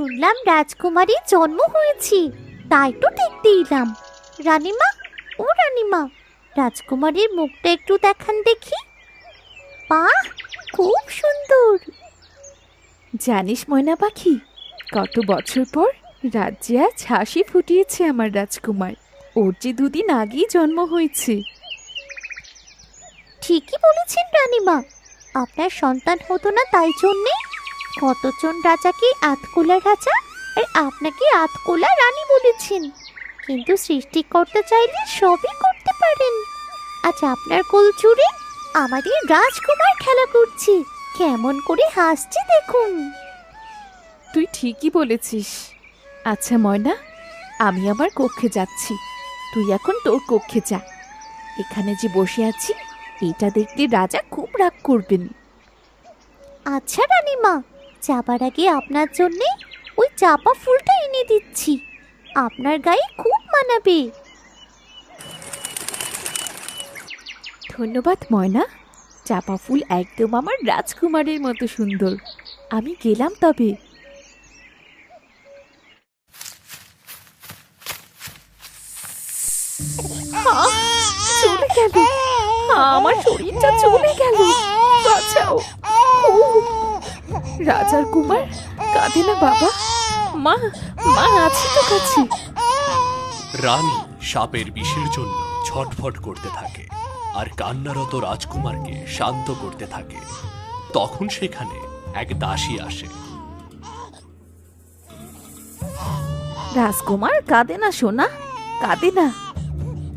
শুনলাম রাজকুমারীর জন্ম হয়েছে, তাই তো দেখতে এলাম। রানীমা, ও রানীমা, রাজকুমারীর মুখটা একটু দেখান দেখি। বাহ, খুব সুন্দর। জানিস ময়না পাখি, কত বছর পর রাজ্যে আজ হাসি ফুটিয়েছে আমার রাজকুমার। ওর যে দুদিন আগেই জন্ম হয়েছে। ঠিকই বলেছেন রানীমা, আপনার সন্তান হতো না তাই জন্যে কতজন রাজাকে আধকোলা রাজা আর আপনাকে আধকোলা রানী বলেছেন, কিন্তু সৃষ্টিকর্তা চাইলে সবই করতে পারেন। আজ আপনার কোল জুড়ে আমাদের রাজকুমার খেলা করছে, কেমন করে হাসছে দেখুন। তুই ঠিকই বলেছিস। আচ্ছা ময়না, আমি আমার কক্ষে যাচ্ছি, তুই এখন তোর কক্ষে যা। এখানে যে বসে আছি এটা দেখতে রাজা খুব রাগ করবেন। আচ্ছা রানীমা, যাবার আগে আপনার জন্যে ওই চাপা ফুলটা এনে দিচ্ছি, আপনার গায়ে খুব মানাবে। ধন্যবাদ ময়না, চাপা ফুল একদম আমার রাজকুমারের মতো সুন্দর। আমি গেলাম তবে। চলে গেল, আমার শরীরটা চলে গেল, বাঁচাও। ও, রাজার কুমার কাঁদে না বাবা, মা, মা আছে তো কাছে। রানী সাপের বিষের জন্য ছটফট করতে থাকে আর কান্নারত রাজকুমারকে শান্ত করতে থাকে। তখন সেখানে এক দাসী আসে। রাজকুমার কাঁদে না সোনা, কাঁদে না।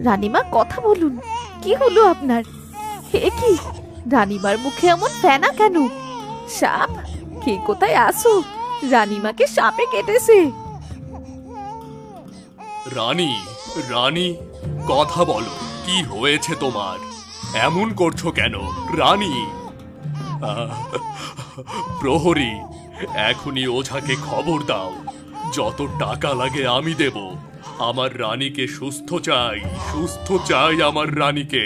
রানীমা কথা বলুন, কি হলো আপনার? হে কি, রানীমার মুখে এমন ফেনা কেন? সাপ? কে কোথায় আসো, রানীমাকে সাপে কেটেছে। রানী, রানী, কথা বলো, কি হয়েছে তোমার? এমন করছো কেন রানী? প্রহরী, এখনই ওঝাকে খবর দাও, যত টাকা লাগে আমি দেব। আমার রানীকে সুস্থ চাই, সুস্থ চাই আমার রানীকে।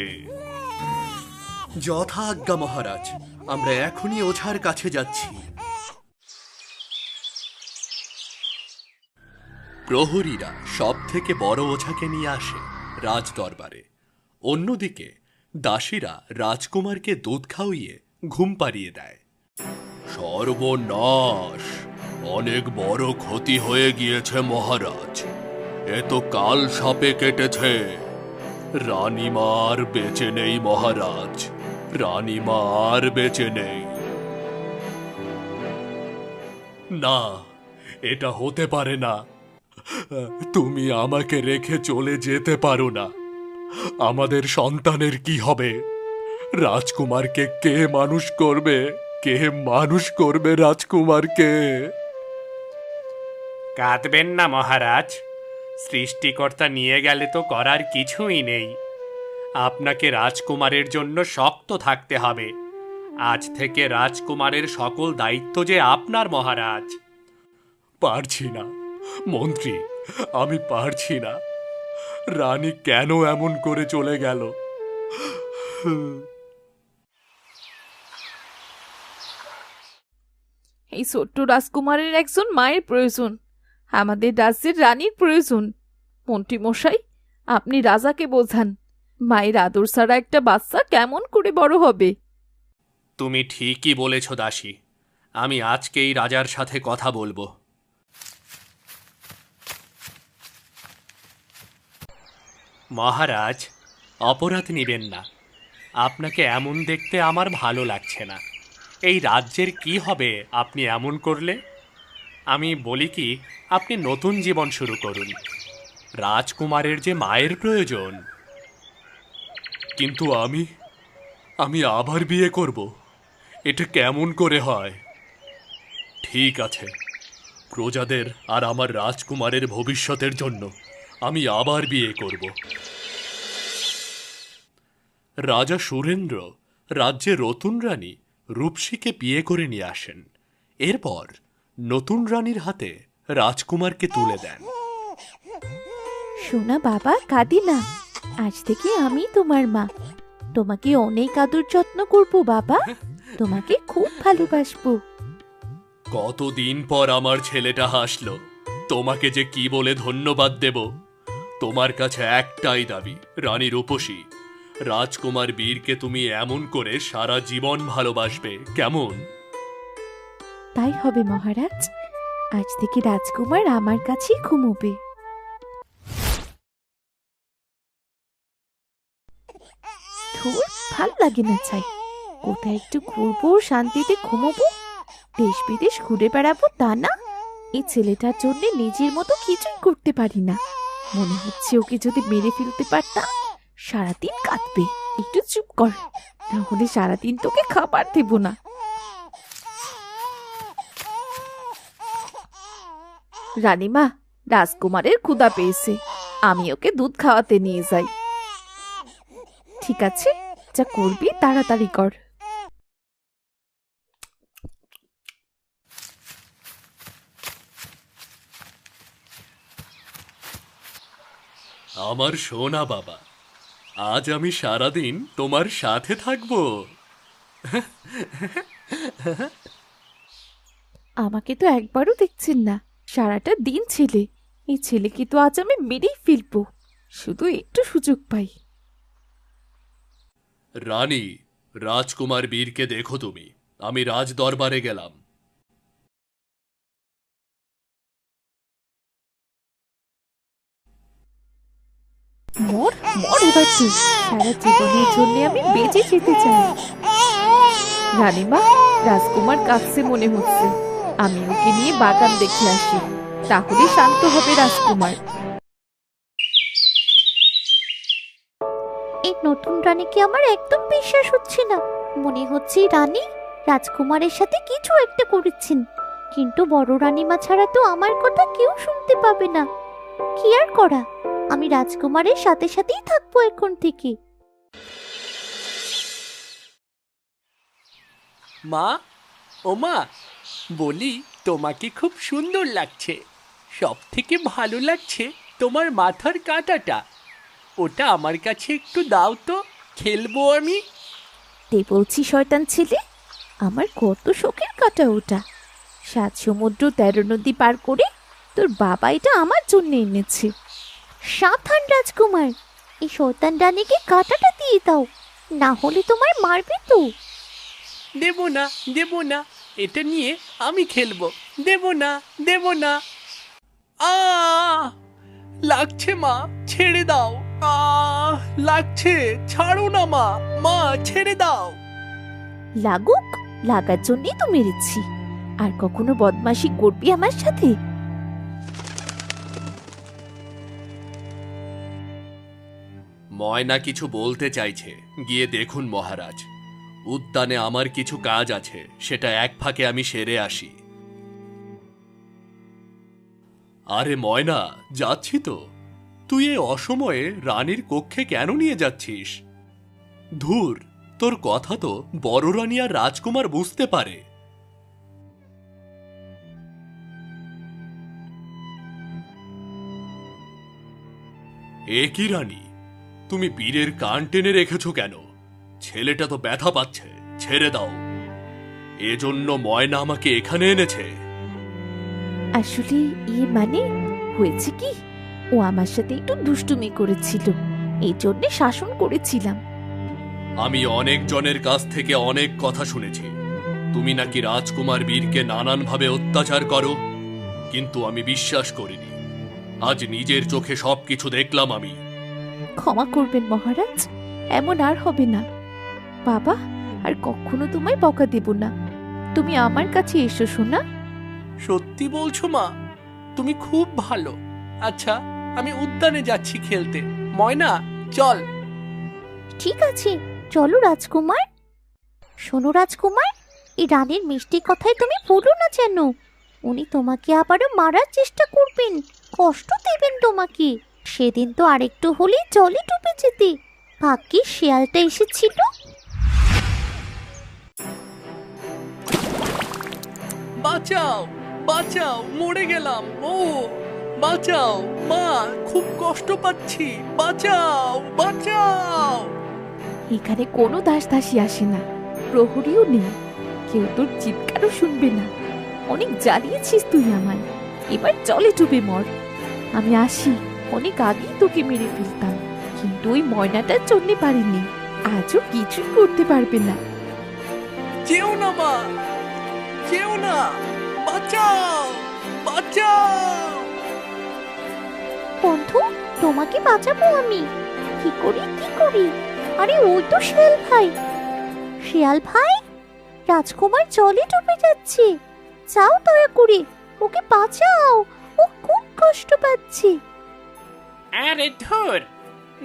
যথা আজ্ঞা মহারাজ, আমরা এখনই ওঝার কাছে যাচ্ছি। প্রহরীরা সব থেকে বড় ওঝাকে নিয়ে আসে রাজ দরবারে। অন্যদিকে দাসীরা রাজকুমারকে দুধ খাওয়িয়ে ঘুম পাড়িয়ে দেয়। সর্বনাশ, অনেক বড় ক্ষতি হয়ে গিয়েছে মহারাজ, এ তো কাল সাপে কেটেছে। রানীমা আর বেঁচে নেই মহারাজ, রানীমা আর বেঁচে নেই। না, এটা হতে পারে না। তুমি আমাকে রেখে চলে যেতে পারো না। আমাদের সন্তানের কি হবে? রাজকুমারকে কে মানুষ করবে? কে মানুষ করবে রাজকুমারকে? কাঁদবেন না মহারাজ, সৃষ্টিকর্তা নিয়ে গেলে তো করার কিছুই নেই। আপনাকে রাজকুমারের জন্য শক্ত থাকতে হবে। আজ থেকে রাজকুমারের সকল দায়িত্ব যে আপনার মহারাজ। পারছি না মন্ত্রী, আমি পারছি না। রানী কেন এমন করে চলে গেল? এই ছোট্ট রাজকুমারের একজন মায়ের প্রয়োজন, আমাদের রাজ্যের রানীর প্রয়োজন। মন্ত্রী মশাই, আপনি রাজাকে বোঝান, মায়ের আদর ছাড়া একটা বাচ্চা কেমন করে বড় হবে? তুমি ঠিকই বলেছ দাসী, আমি আজকেই রাজার সাথে কথা বলবো। মহারাজ, অপরাধ নিবেন না, আপনাকে এমন দেখতে আমার ভালো লাগছে না। এই রাজ্যের কি হবে আপনি এমন করলে? আমি বলি কি, আপনি নতুন জীবন শুরু করুন। রাজকুমারের যে মায়ের প্রয়োজন। কিন্তু আমি আবার বিয়ে করব, এটা কেমন করে হয়? ঠিক আছে, প্রজাদের আর আমার রাজকুমারের ভবিষ্যতের জন্য আমি আবার বিয়ে করব। রাজা সুরেন্দ্র রাজ্যে নতুন রানী রূপসীকে বিয়ে করে নিয়ে আসেন। এরপর নতুন রানীর হাতে রাজকুমারকে তুলে দেন। সোনা বাবা, কাঁদি না, আজ থেকে আমি তোমার মা। তোমাকে অনেক আদর যত্ন করব বাবা, তোমাকে খুব ভালোবাসবো। কতদিন পর আমার ছেলেটা হাসলো। তোমাকে যে কি বলে ধন্যবাদ দেব। তোমার কাছে একটাই দাবি, রানী রূপসী, রাজকুমার বীরকে তুমি এমন করে সারা জীবন ভালোবাসবে, কেমন? তাই হবে মহারাজ। আজ থেকে রাজকুমার আমার কাছেই ঘুমোবে। ধুর, ভাল লাগে না চাই। কোথায় একটু ঘুরবো, শান্তিতে ঘুমোবো, দেশ বিদেশ ঘুরে বেড়াবো তা না, এই ছেলেটার জন্য নিজের মতো কিছুই করতে পারি না। মনে হচ্ছে ওকে যদি মেরে ফেলতে পারতাম, সারাদিন কাঁদবে। একটু চুপ কর, না হলে সারাদিন তোকে খাবার দেব না। রানীমা, রাজকুমারের ক্ষুধা পেয়েছে, আমি ওকে দুধ খাওয়াতে নিয়ে যাই। ঠিক আছে, যা করবি তাড়াতাড়ি কর। আমার সোনা বাবা, আজ আমি সারাদিন তোমার সাথে থাকবো। আমাকে তো একবারও দেখছেন না, সারাটা দিন ছেলে। এই ছেলেকে তো আজ আমি মেরেই ফেলবো, শুধু একটু সুযোগ পাই। রানী, রাজকুমার বীরকে দেখো তুমি। আমি রাজ দরবারে গেলাম। মর মর এবার তুই, সারা জীবনের জন্য আমি বেঁচে যেতে চাই। রানীমা, রাজকুমার কাঁদছে মনে হচ্ছে, আমি ওকে নিয়ে বাগান দেখে আসি, তাহলে শান্ত হবে রাজকুমার। এই নতুন রানীকে আমার একদম বিশ্বাস হচ্ছে না। মনে হচ্ছে এই রানী রাজকুমারের সাথে কিছু একটা করেছেন, কিন্তু বড় রানীমা ছাড়া তো আমার কথা কেউ শুনতে পাবে না। কি আর করা, আমি রাজকুমারের সাথে সাথেই থাকবো এখন থেকে। মা, ও মা, বলি তোমাকে খুব সুন্দর লাগছে। সব থেকে ভালো লাগছে তোমার মাথার কাঁটাটা। ওটা আমার কাছে একটু দাও তো, খেলবো আমি। তে বলছি শয়তান ছেলে, আমার কত শখের কাটা ওটা। 7 সমুদ্র 13 নদী পার করে তোর বাবা এটা আমার জন্য এনেছে। সাবধান রাজকুমার, এই শয়তান রানীকে কাঁটাটা দিয়ে দাও, না হলে তোমার মারবে তো। দেব না, দেব না, এটা নিয়ে আমি খেলবো। দেব না, দেব না। আ লাগছে মা, ছেড়ে দাও। লাগছে, ছাড়ো না মা, মা ছেড়ে দাও। লাগুক, লাগার জন্যই তো মেরেছি। আর কখনো বদমাশি করবি আমার সাথে? ময়না কিছু বলতে চাইছে, গিয়ে দেখুন মহারাজ। উদ্যানে আমার কিছু কাজ আছে, সেটা এক ফাঁকে আমি সেরে আসি। আরে ময়না, যাচ্ছি তো। তুই এই অসময়ে রানীর কক্ষে কেন নিয়ে যাচ্ছিস? ধুর, তোর কথা তো বড় রানী আর রাজকুমার বুঝতে পারে। এ কি রানী, তুমি বীরের কান টেনে রেখেছো কেন? ছেলেটা তো ব্যথা পাচ্ছে, ছেড়ে দাও। এজন্য ময়না আমাকে এখানে এনেছে। আসলে মানে হয়েছে কি, ও আমার সাথে একটু দুষ্টুমি করেছিল, এই জন্য শাসন করেছিলাম। আমি অনেক জনের কাছ থেকে অনেক কথা শুনেছি, তুমি নাকি রাজকুমার বীরকে নানানভাবে অত্যাচার করো, কিন্তু আমি বিশ্বাস করিনি। আজ নিজের চোখে সবকিছু দেখলাম আমি। ক্ষমা করবেন মহারাজ, এমন আর হবে না। বাবা, আর কখনো তোমায় বকা দেব না। তুমি আমার কাছে এসো সোনা। সত্যি বলছো মা? তুমি খুব ভালো। আচ্ছা, আমি উদ্যানে যাচ্ছি খেলতে। ময়না, চল। ঠিক আছে, চলো রাজকুমার। শোনো রাজকুমার, এই রানীর মিষ্টি কথায় তুমি ভুলো না যেন। উনি তোমাকে আবারও মারার চেষ্টা করবেন, কষ্ট দেবেন তোমাকে। সেদিন তো আরেকটু হলেই জলে ডুবে যেতে, ভাগ্যিস শিয়ালটা এসেছিল। বাঁচাও, বাঁচাও, মরে গেলাম। ও বাঁচাও মা, খুব কষ্ট পাচ্ছি। বাঁচাও, বাঁচাও। এখানে কোনো দাস দাসী আসে না, প্রহরীও নেই, কেউ তোর চিৎকারও শুনবে না। অনেক জ্বালিয়েছিস তুই আমায়, এবার জলে ডুবে মর। আমি আসি, অনেক আগেই তোকে মেরে ফেলতাম, কিন্তু ওই ময়নাটার জন্যে পারিনি, আজও কিছুই করতে পারবে না। যেও না মা, যেও না, বাঁচাও, বাঁচাও। বন্ধু, তোমাকে বাঁচাবো আমি। কি করি কি করি? আরে ওই তো শিয়াল ভাই। শিয়াল ভাই, রাজকুমার জলে ডুবে যাচ্ছে, যাও দয়া করে ওকে বাঁচাও, ও খুব কষ্ট পাচ্ছে। আরে ধুর,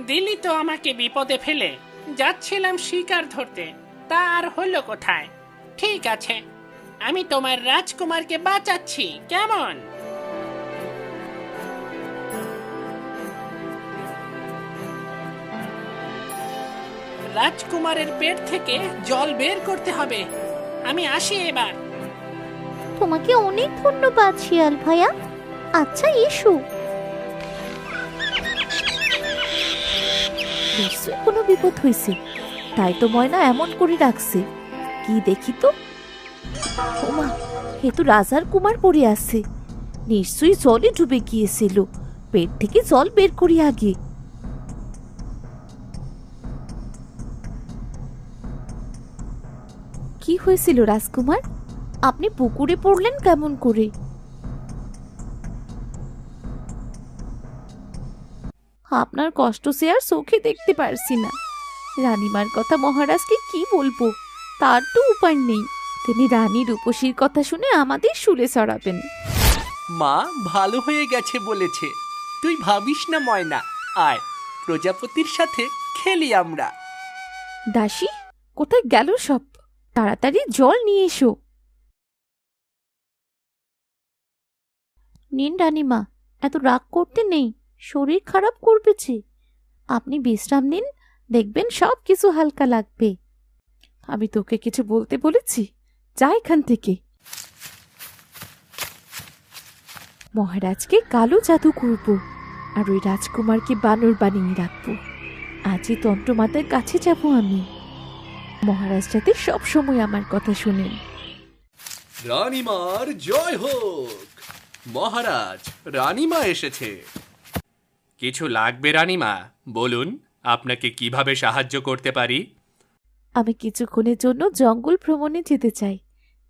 দিলি তো আমাকে বিপদে ফেলে। যাচ্ছিলাম শিকার ধরতে, তা আর হলো কোথায়? ঠিক আছে, আমি তোমার রাজকুমারকে বাঁচাচ্ছি, কেমন? রাজকুমারের পেট থেকে জল বের করতে হবে। আমি আসি এবার। তোমাকে অনেক ধন্যবাদ শিয়াল ভাইয়া। আচ্ছা এসো। নিশ্চয়ই কোনো বিপদ হয়েছে, তাই তো ময়না এমন করে রাখছে। কি দেখি তো, ওমা, এ তো রাজার কুমার পড়ে আছে, নিশ্চয়ই জলে ডুবে গিয়েছিল, পেট থেকে জল বের করি আগে। কি হয়েছিল রাজকুমার, আপনি পুকুরে পড়লেন কেমন করে? আপনার কষ্ট সে আর চোখে দেখতে পারছি না। রানীমার কথা মহারাজকে কি বলবো, তার তো উপায় নেই। তিনি রানী রূপসীর কথা শুনে আমাদের শুলে চড়াবেন। মা ভালো হয়ে গেছে বলেছে, তুই ভাবিস না ময়না। আয়, প্রজাপতির সাথে খেলি আমরা। দাসী, কোথায় গেল সব? তাড়াতাড়ি জল নিয়ে এসো। নিন রানীমা, এত রাগ করতে নেই, শরীর খারাপ করবেছে। আপনি বিশ্রাম নিন, দেখবেন সব কিছু হালকা লাগবে। আমি তোকে কিছু বলতে বলেছি? যা এখান থেকে। মহারাজকে কালো জাদু করব, আর ওই রাজকুমারকে বানর বানিয়ে রাখবো। আজই তন্ত্রমাতার কাছে যাব আমি। মহারাজ যাতে সব সময় আমার কথা শুনেন। রানীমার জয় হোক। মহারাজ, রানীমা এসেছে। কিছু লাগবে রানীমা? বলুন, আপনাকে কিভাবে সাহায্য করতে পারি? আমি কিছুক্ষণের জন্য জঙ্গল ভ্রমণে যেতে চাই,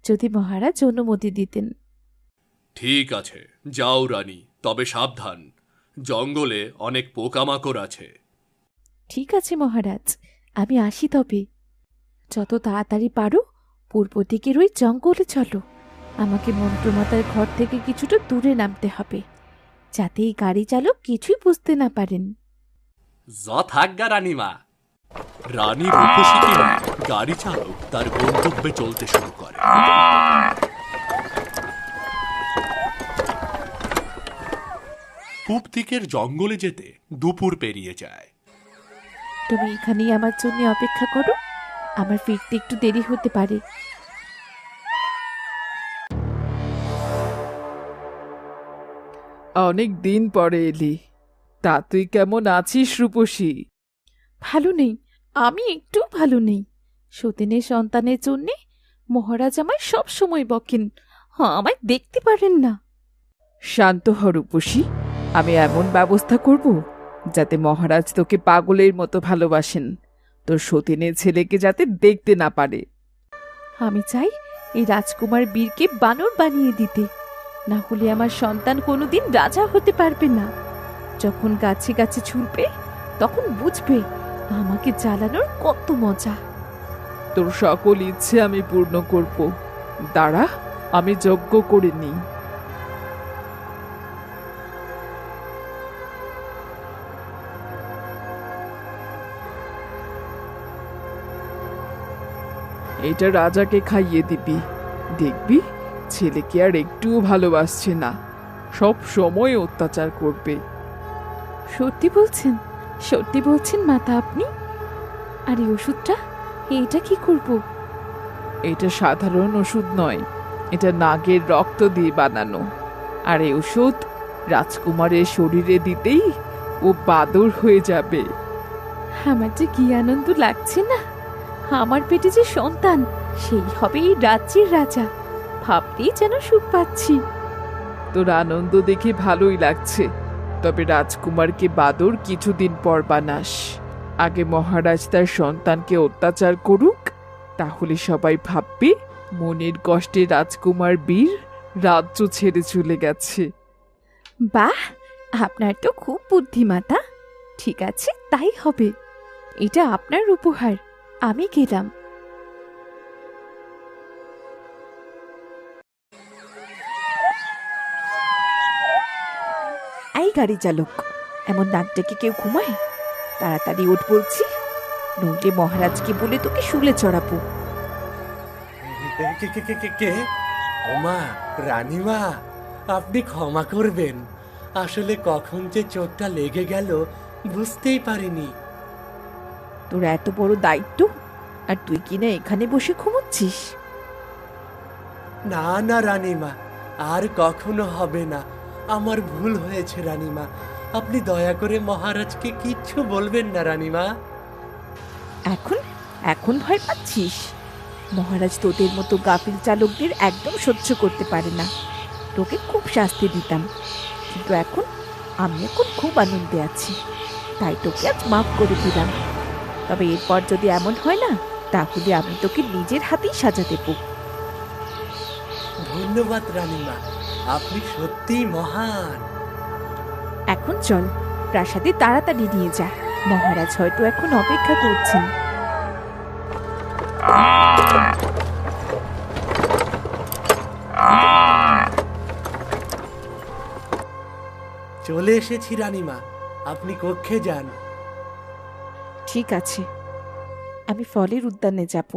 যদি মহারাজ অনুমতি দিতেন। ঠিক আছে, যাও রানী, তবে সাবধান, জঙ্গলে অনেক পোকামাকড় আছে। ঠিক আছে মহারাজ, আমি আসি তবে। যত তাড়াতাড়ি পারো পূর্ব দিকের ওই জঙ্গলে চলো। আমাকে মন্ত্রমাতার ঘর থেকে কিছুটা দূরে নামতে হবে, যাতে এই গাড়ি চালক কিছুই বুঝতে না পারেন। যথাজ্ঞা রানীমা। রানী রূপসী কিনা গাড়ি চালক তার গন্তব্যে চলতে শুরু করে। পূব দিকের জঙ্গলে যেতে দুপুর পেরিয়ে যায়। তুমি এখানেই আমার জন্য অপেক্ষা করো, আমার ফিরতে একটু দেরি হতে পারে। অনেক দিন পরে এলি, তা তুই কেমন আছিস রূপসী? ভালো নেই, আমি একটু ভালো নেই। সতীনের সন্তানের জন্যে মহারাজ আমায় সব সময় বকেন, আমায় দেখতে পারেন না। শান্ত হ রূপসী, আমি এমন ব্যবস্থা করব যাতে মহারাজ তোকে পাগলের মতো ভালোবাসেন, তোর সতীনের ছেলেকে যাতে দেখতে না পারে। আমি চাই এই রাজকুমার বীরকে বানর বানিয়ে দিতে, না হলে আমার সন্তান কোনোদিন রাজা হতে পারবে না। যখন গাছে গাছে ঝুলবে তখন বুঝবে আমাকে জ্বালানোর কত মজা। তোর সকল ইচ্ছে আমি পূর্ণ করব, দাঁড়া, আমি যজ্ঞ করে নিই। এটা রাজাকে খাইয়ে দিবি, দেখবি ছেলেকে আর একটুও ভালোবাসছে না, সব সময় অত্যাচার করবে। সত্যি বলছেন? সত্যি বলছেন মাতা আপনি? আর এই ওষুধটা, এটা কি করব? এটা সাধারণ ওষুধ নয়, এটা নাগের রক্ত দিয়ে বানানো, আর এই ওষুধ রাজকুমারের শরীরে দিতেই ও বাদর হয়ে যাবে। আমার যে কি আনন্দ লাগছে না, আমার পেটে যে সন্তান, সেই হবে এই রাজ্যের রাজা। ভাবতেই যেন সুখ পাচ্ছি। তোর আনন্দ দেখে ভালোই লাগছে, তবে রাজকুমারকে বাদর কিছুদিন পর বানাস। আগে মহারাজ তার সন্তানকে অত্যাচার করুক, তাহলে সবাই ভাববে মনের কষ্টে রাজকুমার বীর রাজ্য ছেড়ে চলে গেছে। বাহ, আপনার তো খুব বুদ্ধিমাতা। ঠিক আছে, তাই হবে। এটা আপনার উপহার, আমি গেলাম। এই গাড়ি চালক, এমন নাক ডেকে কেউ ঘুমায়? তাড়াতাড়ি উঠ বলছি, নইলে মহারাজকে বলে তোকে শুলে চড়াবো। কে? ওমা, রানীমা, আপনি ক্ষমা করবেন। আসলে কখন যে চোখটা লেগে গেল বুঝতেই পারিনি। তোর এত বড় দায়িত্ব, আর তুই কিনা এখানে বসে ঘুমোচ্ছিস? না না রানীমা, আর কখনো হবে না। আমার ভুল হয়েছে রানীমা। আপনি দয়া করে মহারাজকে কিচ্ছু বলবেন না রানীমা। এখন এখন ভয় পাচ্ছিস? মহারাজ তোদের মতো গাফিল চালকদের একদম সহ্য করতে পারে না। তোকে খুব শাস্তি দিতাম, কিন্তু আমি এখন খুব আনন্দে আছি, তাই তোকে আজ মাফ করে দিলাম। তবে এরপর যদি এমন হয় না, তাহলে আমি তোকে নিজের হাতেই সাজা দেব। ধন্যবাদ রানীমা, আপনি সত্যিই মহান। এখন চল, প্রাসাদে তাড়াতাড়ি নিয়ে যা। মহারাজ হয়তো এখন অপেক্ষা করছেন। চলে এসেছি রানীমা, আপনি কক্ষে যান। ঠিক আছে, আমি ফলের উদ্যানে যাব।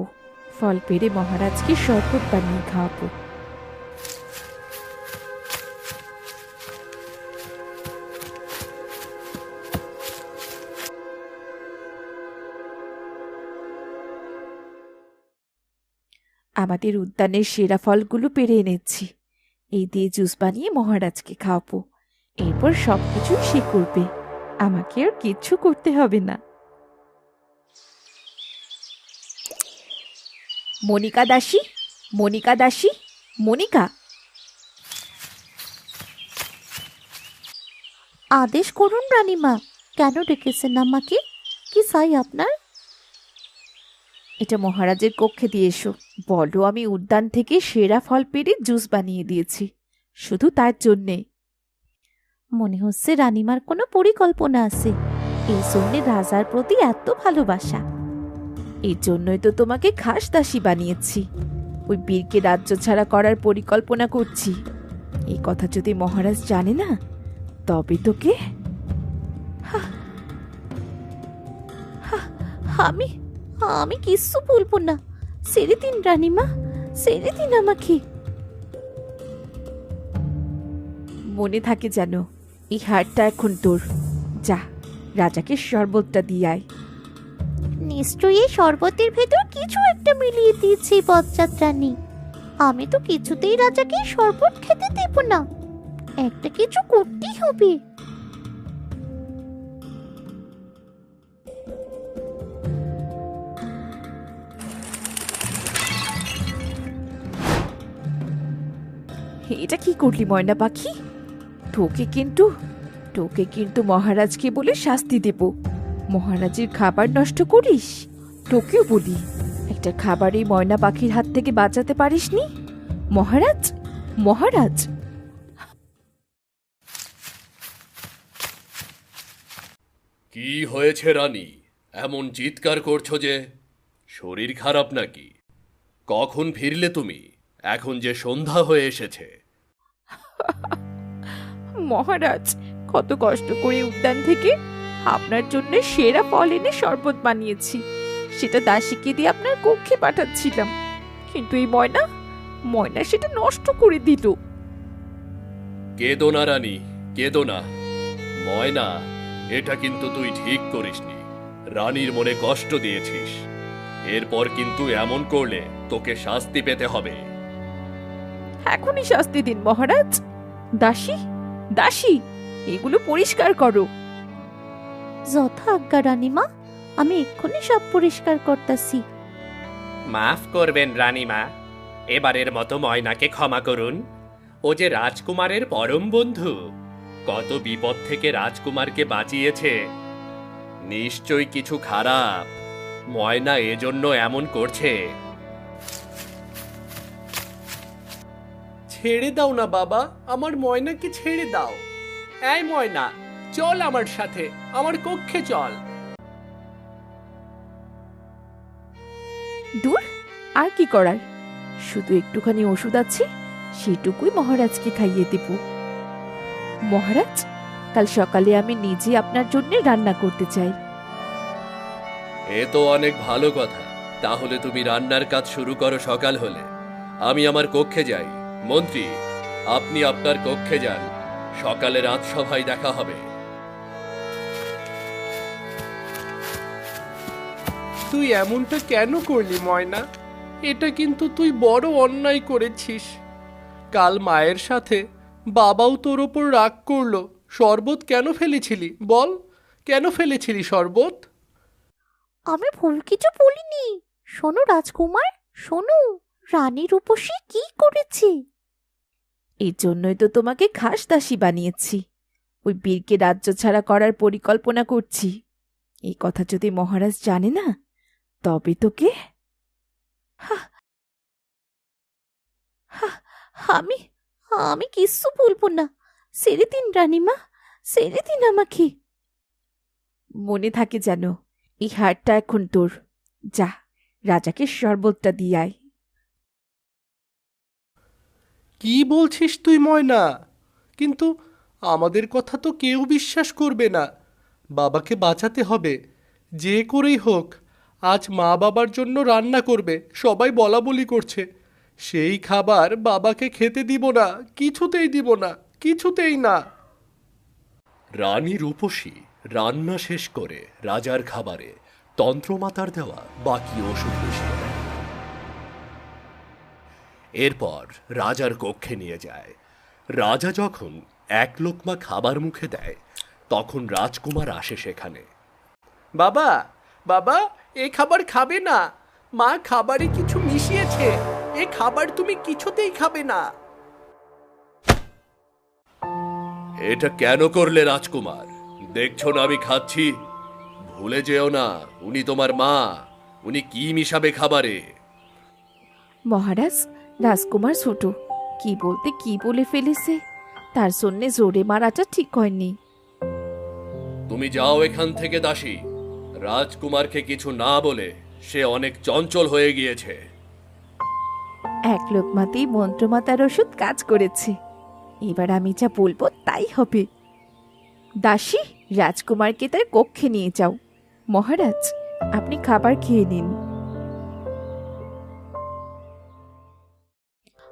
ফল পেড়ে মহারাজকে শরবত বানিয়ে খাওয়াবো। আমাদের উদ্যানের সেরা ফলগুলো পেড়ে এনেছি, এই দিয়ে জুস বানিয়ে মহারাজকে খাওয়াবো। এরপর সবকিছু সে করবে, আমাকে আর কিচ্ছু করতে হবে না। মনিকা দাসী, মনিকা দাসী, মনিকা! আদেশ করুন রানীমা, কেন ডেকেছেন আমাকে? কি চাই আপনার? এটা মহারাজের কক্ষে দিয়ে এসো। বলো আমি উদ্যান থেকে সেরা ফল পেড়ে জুস বানিয়ে দিয়েছি, শুধু তার জন্যে। মনে হচ্ছে রানীমার কোনো পরিকল্পনা আছে, এই জন্যে রাজার প্রতি এত ভালোবাসা। এর জন্যই তো তোমাকে খাস দাসী বানিয়েছি। ওই বীরকে রাজ্য ছাড়া করার পরিকল্পনা করছি। এই কথা যদি মহারাজ জানে না, তবে তোকে আমি আমি কিচ্ছু বলবো না। ছেড়ে দিন রানীমা, ছেড়ে দিন আমাকে। মনে থাকে যেন, এই হারটা এখন তোর। যা, রাজাকে শরবতটা দিয়ে আয়। নিশ্চয়ই এই শরবতের ভেতর কিছু একটা মিলিয়ে দিয়েছে বজ্জাত রানী। আমি তো কিছুতেই রাজাকে শরবত খেতে দেব না, একটা কিছু করতেই হবে। এটা কি করলি ময়না পাখি? তোকে কিন্তু মহারাজকে বলে শাস্তি দেব। মহারাজের খাবার নষ্ট করিস, তোকেও বলি, একটা খাবার এই ময়না পাখির হাত থেকে বাঁচাতে পারিসনি। মহারাজ, মহারাজ! কি হয়েছে রানী, এমন চিৎকার করছো যে? শরীর খারাপ নাকি? কখন ফিরলে তুমি? এখন যে সন্ধ্যা হয়ে এসেছে। মহারাজ, কত কষ্ট করে উদ্যান থেকে আপনার জন্য সেরা ফল এনে শরবত বানিয়েছি, সেটা দাসীকে দিয়ে আপনার কক্ষে পাঠাচ্ছিলাম, কিন্তু এই ময়না সেটা নষ্ট করে দিল। কেদো না রানী, কেদো না। ময়না, এটা কিন্তু তুই ঠিক করিসনি। রানীর মনে কষ্ট দিয়েছিস। এরপর কিন্তু এমন করলে তোকে শাস্তি পেতে হবে। এখনই শাস্তি দিন মহারাজ। দাসী, দাসী, এগুলো পরিষ্কার করো। যথা আজ্ঞা রানীমা, আমি এক্ষুনি সব পরিষ্কার করতেছি। মাফ করবেন রানীমা, এবারের মতো ময়নাকে ক্ষমা করুন। ও যে রাজকুমারের পরম বন্ধু, কত বিপদ থেকে রাজকুমারকে বাঁচিয়েছে। নিশ্চয়ই কিছু খারাপ, ময়না এজন্য এমন করছে। ছেড়ে দাও না বাবা, আমার ময়নাকে ছেড়ে দাও। এই ময়না, চল আমার সাথে, আমার কক্ষে চল। দূর, আর কি করার, শুধু একটুখানি ওষুধ আছে, সেটুকুই মহারাজকে খাইয়ে দেব। মহারাজ, কাল সকালে আমি নিজে আপনার জন্য রান্না করতে চাই। এ তো অনেক ভালো কথা। তাহলে তুমি রান্নার কাজ শুরু করো সকাল হলে। আমি আমার কক্ষে যাই। মন্ত্রী, আপনি আপনার কক্ষে যান, সকালে রাজসভায় দেখা হবে। তুই এমনটা কেন করলি ময়না? এটা কিন্তু তুই বড় অন্যায় করেছিস। কাল মায়ের সাথে বাবাও তোর ওপর রাগ করলো। শরবত কেন ফেলেছিলি বল, কেন ফেলেছিলি শরবত? আমি ভুল কিছু বলিনি। শোনো রাজকুমার, শোনো, রানী রূপসী কি করেছে। এই জন্যই তো তোমাকে খাস দাসী বানিয়েছি। ওই বীরকে রাজ্য ছাড়া করার পরিকল্পনা করছি। এই কথা যদি মহারাজ জানে না, তবে তোকে আমি আমি কিচ্ছু বলবো না। ছেড়ে দিন রানীমা, ছেড়ে দিন আমাকে। মনে থাকে যেন, এই হারটা এখন তোর। যা, রাজাকে শরবতটা দিয়ে আয়। কি বলছিস তুই ময়না? কিন্তু আমাদের কথা তো কেউ বিশ্বাস করবে না। বাবাকে বাঁচাতে হবে, যে করেই হোক। আজ মা বাবার জন্য রান্না করবে, সবাই বলা বলি করছে। সেই খাবার বাবাকে খেতে দিব না, কিছুতেই দিব না, কিছুতেই না। রানী রূপসী রান্না শেষ করে রাজার খাবারে তন্ত্রমাতার দেওয়া বাকি ওষুধ মিশিয়ে দেয়। এরপর রাজার কক্ষে নিয়ে যায়। রাজা যখন এক লোকমা খাবার মুখে দেয়, তখন রাজকুমার আসে সেখানে। বাবা, বাবা, এ খাবার খাবে না। মা খাবারে কিছু মিশিয়েছে। এ খাবার তুমি কিছুতেই খাবে না। এটা কেন করলে রাজকুমার? দেখছো না আমি খাচ্ছি। ভুলে যেও না, উনি তোমার মা। উনি কি মিশাবে খাবারে? মহারাজ, রাজকুমার ছোট, কি বলতে কি বলে ফেলেছে। তার জন্যে জোরে মারাটা ঠিক হয়নি। তুমি যাও এখান থেকে দাসী। রাজকুমারকে কিছু না বলে, সে অনেক চঞ্চল হয়ে গিয়েছে। এক লোকমাতেই মন্ত্রমাতার ওষুধ কাজ করেছে। এবার আমি যা বলবো তাই হবে। দাসী, রাজকুমারকে তার কক্ষে নিয়ে যাও। মহারাজ, আপনি খাবার খেয়ে নিন।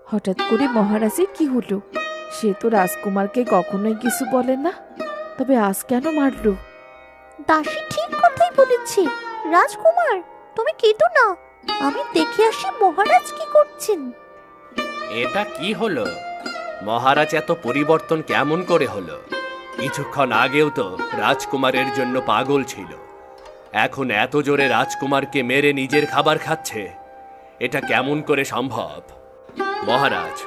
হঠাৎ করে মহারাজের কি হলো? সে তো রাজকুমারকে কখনোই কিছু বলে না, তবে আজ কেন মারলো? দাসী ঠিক কথাই বলেছে। রাজকুমার, তুমি কেঁদো না। আমি দেখে আসি মহারাজ কি করছেন। এটা কি হলো? মহারাজ এত পরিবর্তন কেমন করে হলো? কিছুক্ষণ আগেও তো রাজকুমারের জন্য পাগল ছিল, এখন এত জোরে রাজকুমারকে মেরে নিজের খাবার খাচ্ছে। এটা কেমন করে সম্ভব? মহারাজ,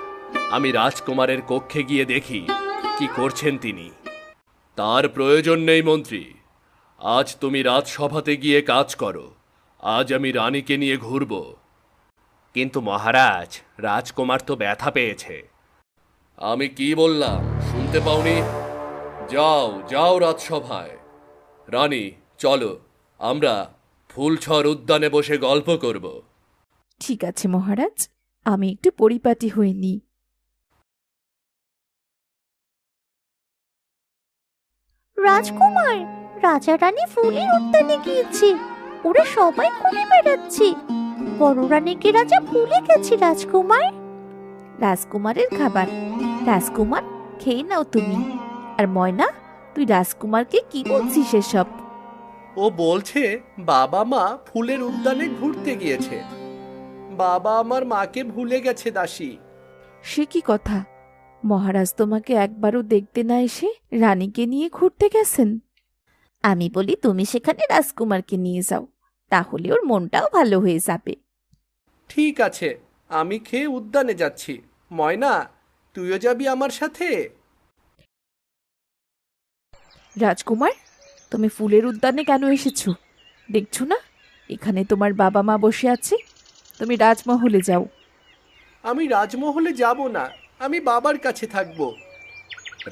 আমি রাজকুমারের কক্ষে গিয়ে দেখি কি করছেন তিনি। তার প্রয়োজন নেই মন্ত্রী। আজ তুমি রাজসভাতে গিয়ে কাজ করো। আজ আমি রানীকে নিয়ে ঘুরব। কিন্তু মহারাজ, রাজকুমার তো ব্যথা পেয়েছে। আমি কি বললাম শুনতে পাওনি? যাও যাও রাজসভায়। রানী, চলো, আমরা ফুলছড় উদ্যানে বসে গল্প করব। ঠিক আছে মহারাজ, আমি একটু পরিপাটি হয়ে নিই। রাজকুমার, রাজা রানী ফুলের উদ্যানে গিয়েছে। ওরা সবাই ঘুরে বেড়াচ্ছে। বড় রানীকে রাজা ভুলে গেছে। রাজকুমার, রাজকুমারের খাবার। রাজকুমার, খেয়ে নাও তুমি। আর ময়না, তুই রাজকুমারকে কি বলছিস এসব? ও বলছে বাবা মা ফুলের উদ্যানে ঘুরতে গিয়েছে। বাবা আমার মাকে ভুলে গেছে দাসী। সে কি কথা? মহারাজ তোমাকে একবারও দেখতে না এসে রানীকে নিয়ে ঘুরতে গেছেন। আমি বলি তুমি সেখানে রাজকুমারকে নিয়ে যাও, তাহলে ওর মনটাও ভালো হয়ে যাবে। ঠিক আছে, আমি খেয়ে উদ্যানে যাচ্ছি। ময়না, তুইও যাবি আমার সাথে? রাজকুমার, তুমি ফুলের উদ্যানে কেন এসেছো? দেখছো না এখানে তোমার বাবা মা বসে আছে? তুমি রাজমহলে যাও। আমি রাজমহলে যাব না, আমি বাবার কাছে থাকবো।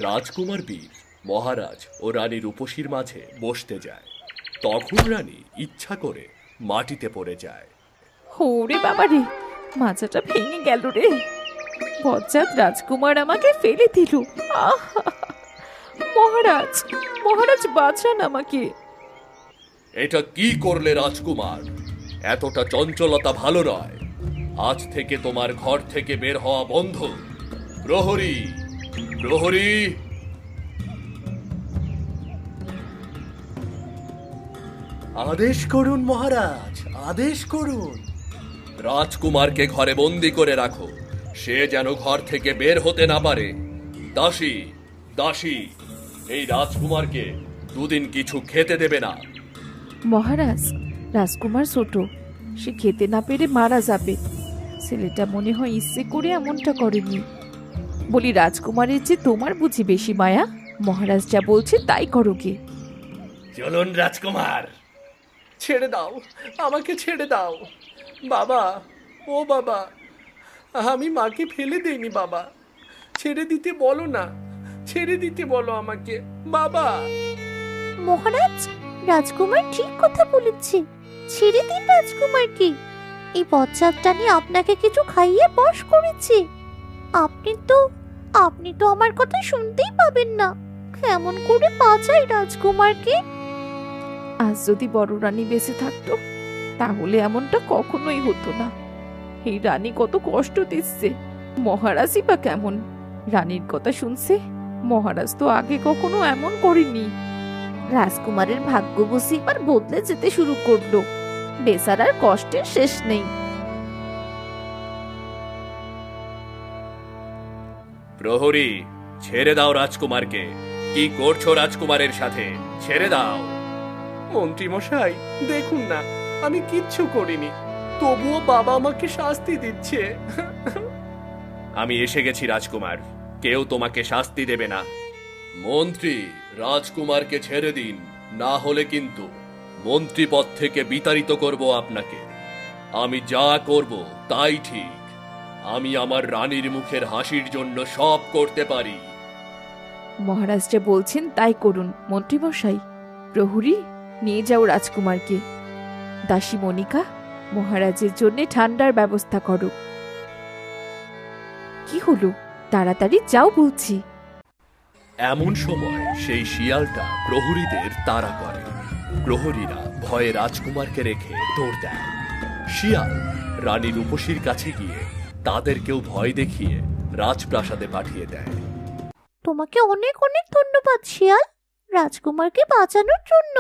রাজকুমার বীর মহারাজ ও রানী রূপসীর মাঝে বসতে যায়। তখন রানী ইচ্ছা করে মাটিতে পড়ে যায়। ওরে বাবা রে, মাজাটা ভেঙে গেল রে। বজ্জাত রাজকুমার আমাকে ফেলে দিল। আহা! মহারাজ, মহারাজ বাঁচান আমাকে। এটা কি করলে রাজকুমার? এতটা চঞ্চলতা ভালো নয়। আজ থেকে তোমার ঘর থেকে বের হওয়া বন্ধ। প্রহরী, প্রহরী! আদেশ করুন মহারাজ, আদেশ করুন। রাজকুমারকে ঘরে বন্দি করে রাখো, সে যেন ঘর থেকে বের হতে না পারে। দাসী, দাসী, এই রাজকুমারকে দুদিন কিছু খেতে দেবে না। মহারাজ, রাজকুমার ছোট, সে খেতে না পেরে মারা যাবে। ছেলেটা মনে হয় ইচ্ছে করে এমনটা করেনি। বলি রাজকুমারের যে তোমার বুঝি বেশি মায়া? মহারাজ যা বলছে তাই করো গে। চলুন রাজকুমার। ছেড়ে দাও, আমাকে ছেড়ে দাও। বাবা, ও বাবা, আমি মাকে ফেলে দেইনি বাবা। ছেড়ে দিতে বলো না, ছেড়ে দিতে বলো আমাকে বাবা। মহারাজ, রাজকুমার ঠিক কথা বলেছে। ছেড়ে দিন রাজকুমারকে। এই বজ্জাতটা নিয়ে আপনাকে কিছু খাইয়ে বশ করেছে। আপনি তো আমার কথা শুনতেই পাবেন না। কেমন করে বাঁচাই রাজকুমারকে? আজ যদি বড় রানী বেঁচে থাকতো তাহলে এমনটা কখনোই হতো না। এই রানী কত কষ্ট দিচ্ছে, মহারাজই বা কেমন রানীর কথা শুনছে। মহারাজ তো আগে কখনো এমন করেনি। রাজকুমারের ভাগ্য বুঝি এবার বদলে যেতে শুরু করলো। বেচারার কষ্টের শেষ নেই। প্রহরী, ছেড়ে দাও রাজকুমারকে। কি করছো রাজকুমারের সাথে? ছেড়ে দাও। মন্ত্রী মশাই, দেখুন না, আমি কিচ্ছু করিনি, তবুও বাবা আমাকে শাস্তি দিচ্ছে। আমি এসে গেছি রাজকুমার, কেউ তোমাকে শাস্তি দেবে না। মন্ত্রী, রাজকুমারকে ছেড়ে দিন, না হলে কিন্তু মন্ত্রী পদ থেকে বিতাড়িত করব আপনাকে। আমি যা করব তাই ঠিক। আমি আমার রানীর মুখের হাসির জন্য সব করতে পারি। মহারাজ যা বলছেন তাই করুন মন্ত্রীমশাই। প্রহরী, নিয়ে যাও রাজকুমারকে। দাসী মনিকা, মহারাজের জন্য ঠান্ডার ব্যবস্থা করো। কি হলো? তাড়াতাড়ি যাও বলছি। এমন সময় সেই শিয়ালটা প্রহরীদের তাড়া করে। প্রহরীরা ভয়ে রাজকুমারকে রেখে দৌড় দেয়। শিয়াল রানী রূপসীর কাছে গিয়ে তাদেরকেও ভয় দেখিয়ে রাজপ্রাসাদে পাঠিয়ে দেয়। তোমাকে অনেক অনেক ধন্যবাদ শিয়াল, রাজকুমারকে বাঁচানোর জন্য।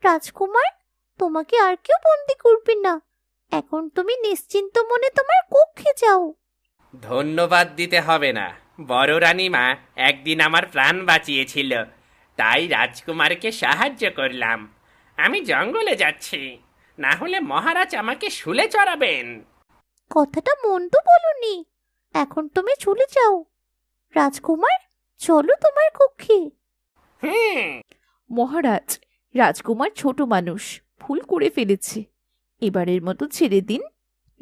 রাজকুমার, তোমাকে আর কেউ বন্দি করবে না। এখন তুমি নিশ্চিন্ত মনে তোমার কক্ষে যাও। ধন্যবাদ দিতে হবে না। বড় রানীমা একদিন আমার প্রাণ বাঁচিয়েছিল, তাই রাজকুমারকে সাহায্য করলাম। আমি জঙ্গলে যাচ্ছি, না হলে মহারাজ আমাকে শুলে চড়াবেন। কথাটা মন্দ বলনি। এখন তুমি চলে যাও। রাজকুমার, চলো তোমার কক্ষে। মহারাজ, রাজকুমার ছোট মানুষ, ভুল করে ফেলেছে। এবারের মতো ছেড়ে দিন।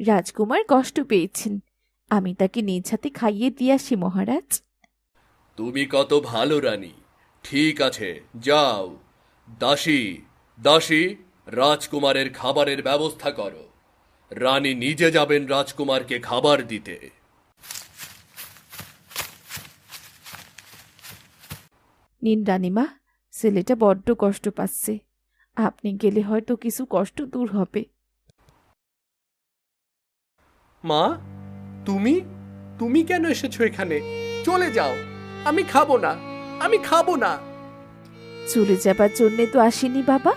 রাজকুমার কষ্ট পেয়েছেন, আমি তাকে নিজ হাতে খাইয়ে দিয়ে আসি মহারাজ। তুমি কত ভালো রানী। ঠিক আছে, যাও। দাসী, দাসী, রাজকুমারের খাবারের ব্যবস্থা করো। রানী নিজে যাবেন রাজকুমারকে খাবার দিতে। নিন রানীমা, ছেলেটা বড্ড কষ্ট পাচ্ছে। আপনি গেলে হয়তো কিছু কষ্ট দূর হবে। মা, তুমি তুমি কেন এসেছো এখানে? চলে যাও, আমি খাবো না, আমি খাবো না। চলে যাবার জন্যে তো আসিনি বাবা,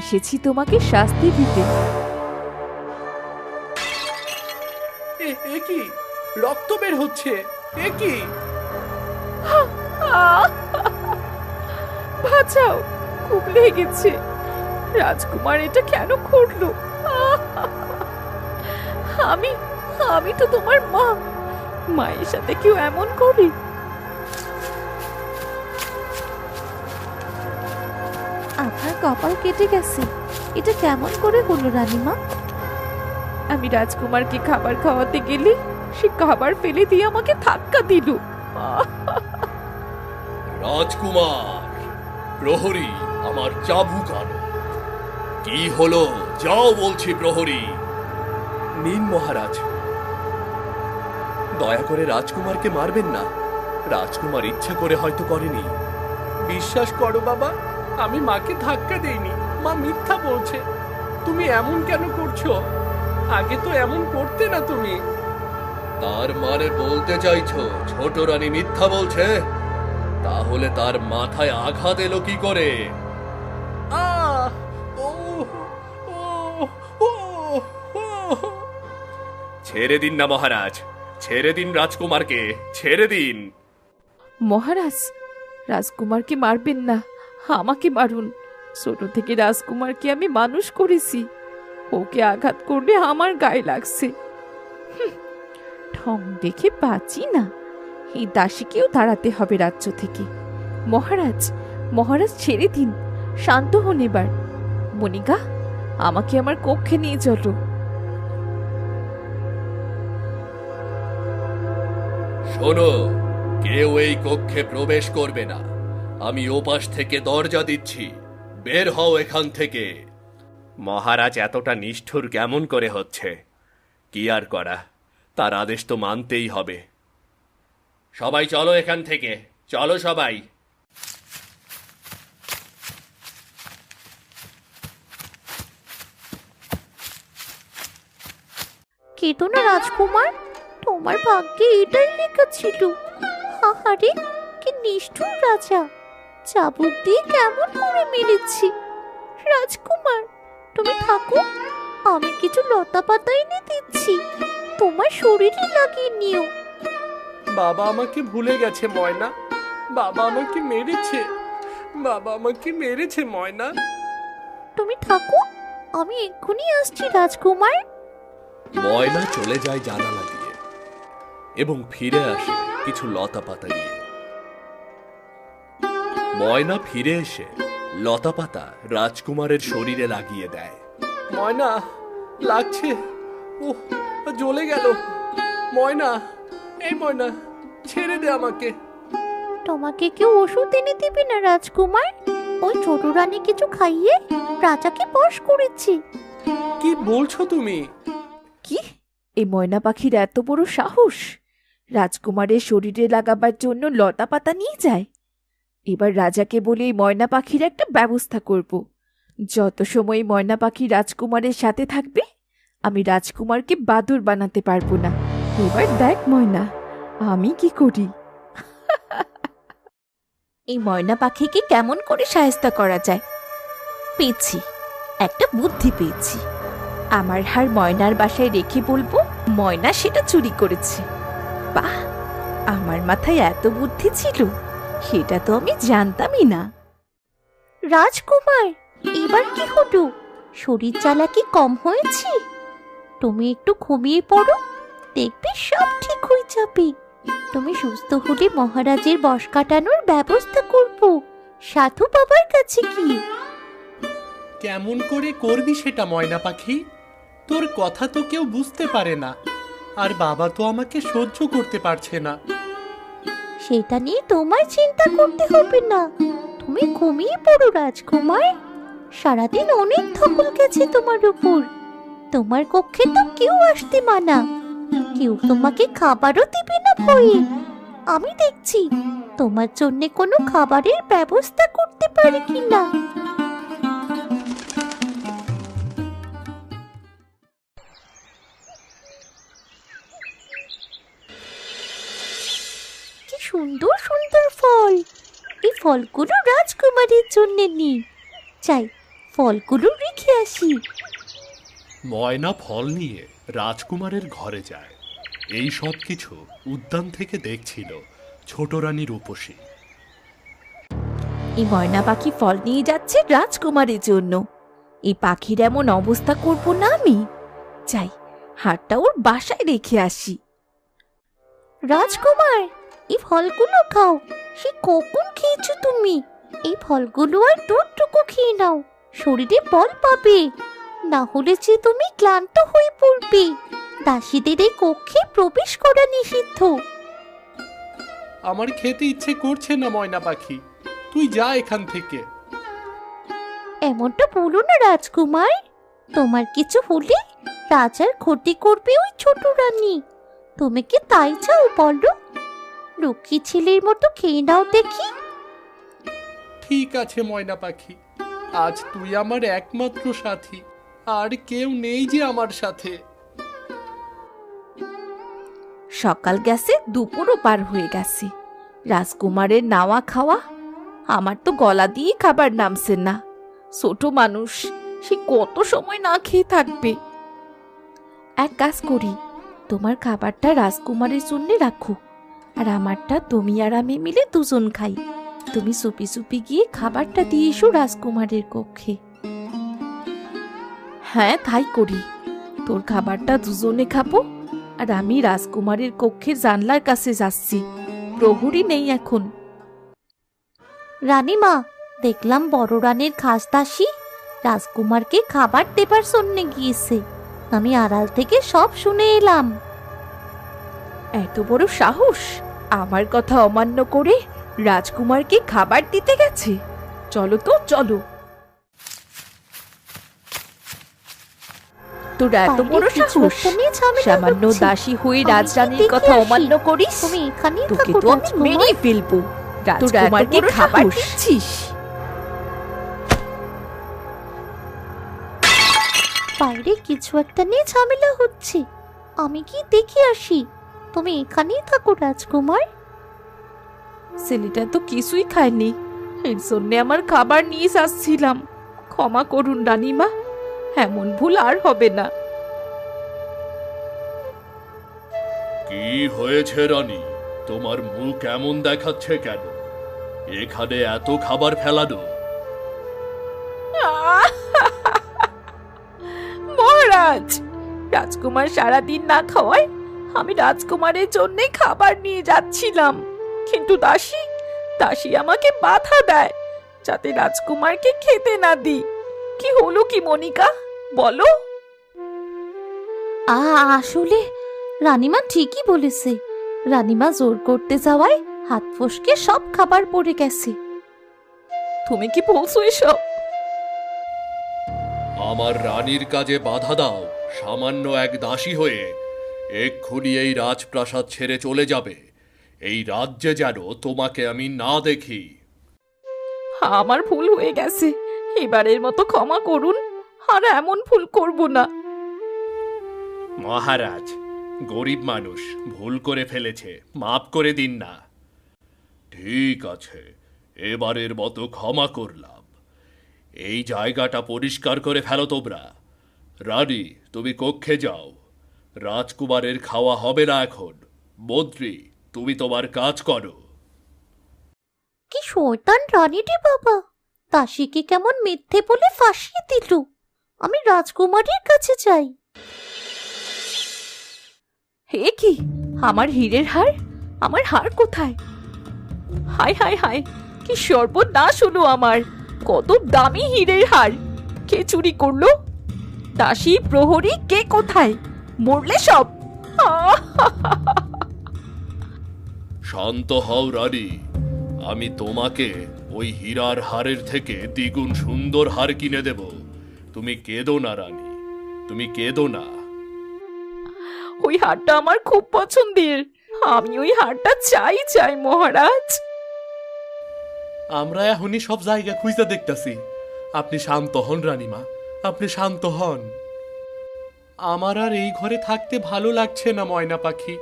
এসেছি তোমাকে শাস্তি দিতে। এ কি? রক্ত বের হচ্ছে, এ কি? বাঁচাও, খুব লেগেছে। রাজকুমার এটা কেন করলো? আমি আমি তো তোমার মা, মায়ের সাথে কেউ এমন করে? আপনার কপাল কেটে গেছে। এটা কেমন করে হলো রানীমা? আমি রাজকুমারকে খাবার খাওয়াতে গেলে সে খাবার ফেলে দিয়ে আমাকে ধাক্কা দিল। রাজকুমার, প্রহরী, আমার চাবুক আনো। কি হলো? যাও বলছি প্রহরী। নিন মহারাজ। দয়া করে রাজকুমারকে মারবেন না। রাজকুমার ইচ্ছা করে হয়তো করেনি। বিশ্বাস করো বাবা, আমি মাকে ধাক্কা দেইনি। মা মিথ্যা বলছে। তুমি এমন কেন করছো? আগে তো এমন করতে না তুমি। তার মানে বলতে চাইছো ছোট রানী মিথ্যা বলছে? তাহলে তার মাথায় আঘাত এলো কি করে? আহ! ও! ও! ও! ও! ছেড়ে দিন না মহারাজ, ছেড়ে দিন রাজকুমারকে, ছেড়ে দিন। মহারাজ, রাজকুমারকে মারবেন না, আমাকে মারুন। ছোট থেকে রাজকুমারকে আমি মানুষ করেছি, ওকে আঘাত করলে আমার গায়ে লাগছে। ঠং দেখে বাঁচি না, এই দাসীকেও তাড়াতে হবে রাজ্য থেকে। মহারাজ, মহারাজ ছেড়ে দিন, শান্ত হন এবার। মনিকা, আমাকে আমার কক্ষে নিয়ে চলো। শোনো, কেউ এই কক্ষে প্রবেশ করবে না। আমি ওপাশ থেকে দরজা দিচ্ছি, বের হও এখান থেকে। মহারাজ এতটা নিষ্ঠুর কেমন করে হচ্ছে? কি আর করা, তার আদেশ তো মানতেই হবে। সবাই চলো এখান থেকে, চলো সবাই। কেঁদো না রাজকুমার, তোমার ভাগ্যে এটাই লেখা ছিল। আহারে, কি নিষ্ঠুর রাজা, চাবুক দিয়ে কেমন করে মেরেছি। রাজকুমার, তুমি থাকো, আমি কিছু লতা পাতা এনে দিচ্ছি, তোমার শরীরে লাগিয়ে নিও। বাবা আমাকে ভুলে গেছে ময়না। বাবা আমাকে মেরেছে। বাবা আমাকে মেরেছে ময়না। তুমি থাকো, আমি এক্ষুনি আসছি রাজকুমার। ময়না চলে যায় জানালা দিয়ে এবং ফিরে আসে কিছু লতা পাতা নিয়ে। ময়না ফিরে এসে লতা পাতা রাজকুমারের শরীরে লাগিয়ে দেয়। ময়না, লাগছে। ওহ, জ্বলে গেল। ময়না, এই ময়না, ছেড়ে দে আমাকে। তোমাকে কেউ ওষুধ এনে দিবে না রাজকুমার? ওই ছোট রানী কিছু খাইয়ে রাজাকে বশ করেছি। কি বলছো তুমি? কি, এই ময়না পাখির এত বড় সাহস? রাজকুমারের শরীরে লাগাবার জন্য লতা পাতা নিয়ে যায়। এবার রাজাকে বলে এই ময়না পাখির একটা ব্যবস্থা করব। যত সময় ময়না পাখি রাজকুমারের সাথে থাকবে, আমি রাজকুমারকে বাদুড় বানাতে পারবো না। এবার দেখ ময়না, আমি কি করি। এই ময়না পাখিকে কেমন করে সাহায্য করা যায়? পেয়েছি, একটা বুদ্ধি পেয়েছি। আমার হার ময়নার বাসায় রেখে বলবো ময়না সেটা চুরি করেছে। বাহ, আমার মাথায় এত বুদ্ধি ছিল, সেটা তো আমি জানতামই না। রাজকুমার, এবার কি হলো? শরীর জ্বালা কি কম হয়েছে? তুমি একটু ঘুমিয়ে পড়ো, দেখবে সব ঠিক হয়ে যাবে। তুমি সুস্থ হলে মহারাজের বশ কাটানোর ব্যবস্থা করব সাধু বাবার কাছে গিয়ে। কেমন করে করবি সেটা ময়না পাখি? তোর কথা তো কেউ বুঝতে পারে না, আর বাবা তো আমাকে সহ্য করতে পারছে না। সেটা নিয়ে তোমার চিন্তা করতে হবে না, তুমি ঘুমিয়ে পড়ো রাজকুমার। সারাদিন অনেক ধকল গেছে তোমার উপর। তোমার কক্ষে তো কেউ আসতে মানা, কেউ তোমাকে খাবারও দিবে না ভয়ে। আমি দেখছি তোমার জন্য কোনো খাবারের ব্যবস্থা করতে পারি কিনা। কি সুন্দর সুন্দর ফল, এই ফলগুলো রাজকুমারের জন্য নি। চাই ফলগুলো রেখে আসি। ময়না ফল নিয়ে রাজকুমারের ঘরে যায়। এই সব কিছু উদ্যান থেকে দেখছিল ছোট রানী রূপসী। এই ময়না পাখি ফল নিয়ে যাচ্ছে রাজকুমারের জন্য। এই পাখির এমন অবস্থা করব না আমি। যাই, হারটা ওর বাসায় রেখে আসি। রাজকুমার, এই ফলগুলো খাও। সে কখন খেয়েছো তুমি? এই ফলগুলো আর দুধটুকু খেয়ে নাও, শরীরে বল পাবে। না হলে যে তুমি ক্লান্ত হয়ে পড়বে। দাসীদের এই কক্ষে প্রবেশ করা নিষিদ্ধ। আমার খেতে ইচ্ছে করছে না ময়না পাখি, তুই যা এখান থেকে। এমনটা বলো না রাজকুমার। তোমার কিছু হলে রাজার ক্ষতি করবে ওই ছোট রানী। তুমি কি তাই চাও বলো? লক্ষ্মী ছেলের মতো খেয়ে নাও দেখি। ঠিক আছে ময়না পাখি, আজ তুই আমার একমাত্র সাথী, আর কেউ নেই যে আমার সাথে। সকাল গেছে, দুপুরও পার হয়ে গেছে। রাজকুমারের নাওয়া খাওয়া, আমার তো গলা দিয়ে খাবার নামছে না। ছোট মানুষ, সে কত সময় না খেয়ে থাকবে। এক কাজ করি, তোমার খাবারটা রাজকুমারের জন্য রাখো, আর আমারটা তুমি আর আমি মিলে দুজন খাই। তুমি চুপি চুপি গিয়ে খাবারটা দিয়ে এসো রাজকুমারের কক্ষে। হ্যাঁ, তাই করি। তোর খাবারটা দুজনে খাবো, আর আমি রাজকুমারের কক্ষের জানলার কাছে যাচ্ছি। প্রহরী নেই এখন। রানীমা, দেখলাম বড় রানীর খাস দাসী রাজকুমারকে খাবার দেবার জন্য গিয়েছে। আমি আড়াল থেকে সব শুনে এলাম। এত বড় সাহস, আমার কথা অমান্য করে রাজকুমারকে খাবার দিতে গেছে। চলো তো, চলো। তোর এত বড় বাইরে কিছু সাহস, একটা নিয়ে ঝামেলা সামান্য হচ্ছে। দাসী হয়ে আমি রাজরানীর দেখে কথা আসি। অমান্য করিস? তুমি এখানেই তোকে থাকো তো আমি রাজকুমার। মেরেই ফেলবো। রাজকুমারকে খাবার দিচ্ছিস? বাইরে কিছু একটা নিয়ে ঝামেলা হচ্ছে, আমি কি দেখে আসি। তুমি এখানেই থাকো রাজকুমার। ছেলেটা তো কিছুই খায়নি, এর জন্য আমার খাবার নিয়ে যাচ্ছিলাম। ক্ষমা করুন রানীমা, এমন ভুল আর হবে না। কি হয়েছে রানী? তোমার মুখ এমন দেখাচ্ছে কেন? এখানে এত খাবার ফেলানো। মহারাজ, রাজকুমার সারাদিন না খাওয়ায় আমি রাজকুমারের জন্য খাবার নিয়ে যাচ্ছিলাম, কিন্তু দাসী আমাকে বাধা দেয় যাতে রাজকুমারকে খেতে না দিই। কি হলো কি মনিকা, বলো। আসলে রানীমা ঠিকই বলেছে। রানীমা জোর করতে যাওয়ায় হাত ফসকে সব খাবার পড়ে গেছে। তুমি কি বলছো এসব? আমার রানীর কাজে বাধা দাও সামান্য এক দাসী হয়ে। এক্ষুনি এই রাজপ্রাসাদ ছেড়ে চলে যাবে। এই রাজ্যে যেন তোমাকে আমি না দেখি। আমার ভুল হয়ে গেছে, এবারের মতো ক্ষমা করুন, আর এমন ভুল করব না। মহারাজ, গরিব মানুষ ভুল করে ফেলেছে, মাফ করে দিন না। ঠিক আছে, এবারের মতো ক্ষমা করলাম। এই জায়গাটা পরিষ্কার করে ফেলো তোমরা। রানী, তুমি কক্ষে যাও। রাজকুমারের খাওয়া হবে না এখন। মন্ত্রী, তুমি তোমার কাজ করো। কি শয়তান রানী রে বাবা! দাসীকে কেমন মিথ্যে বলে ফাঁসিয়ে দিল। আমি রাজকুমারের কাছে চাই। হে কি, আমার হীরের হার, আমার হার কোথায়? হায় হায় হায়, কি সর্বনাশ হলো আমার! কত দামি হীরের হার কে চুরি করলো? দাসী, প্রহরী, কে কোথায়? মরলে সব? শান্ত হও রানী, আমি তোমাকে ওই হীরার হারের থেকে দ্বিগুণ সুন্দর হার কিনে দেব। তুমি কেঁদো না রানী, তুমি কেঁদো না। ওই হারটা আমার খুব পছন্দের, আমি ওই হারটা চাই মহারাজ। আমরা এখনই সব জায়গা খুঁজে দেখতেছি। আপনি শান্ত হন রানীমা, আপনি শান্ত হন। আমার আর এই ঘরে থাকতে ভালো লাগছে না ময়না পাখি,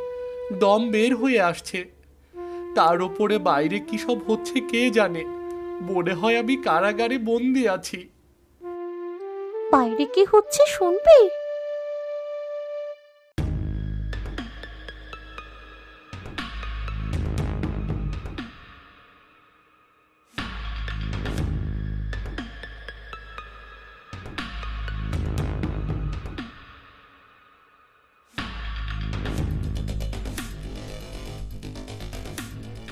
দম বের হয়ে আসছে। তার উপরে বাইরে কি সব হচ্ছে কে জানে। মনে হয় আমি কারাগারে বন্দি আছি। বাইরে কি হচ্ছে শুনবে?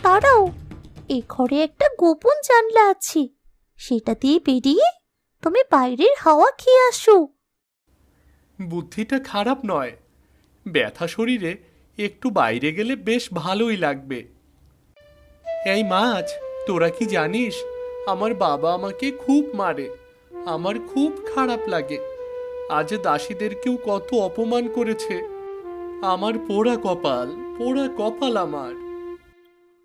দাঁড়াও, এ ঘরে একটা গোপন জানলা আছে, সেটা দিয়ে বেরিয়ে তুমি বাইরের হাওয়া খেয়ে আসো। বুদ্ধিটা খারাপ নয়, ব্যথা শরীরে একটু বাইরে গেলে বেশ ভালোই লাগবে। এই মাছ, তোরা কি জানিস আমার বাবা আমাকে খুব মারে, আমার খুব খারাপ লাগে। আজ দাসীদেরকেও কত অপমান করেছে। আমার পোড়া কপাল, পোড়া কপাল আমার।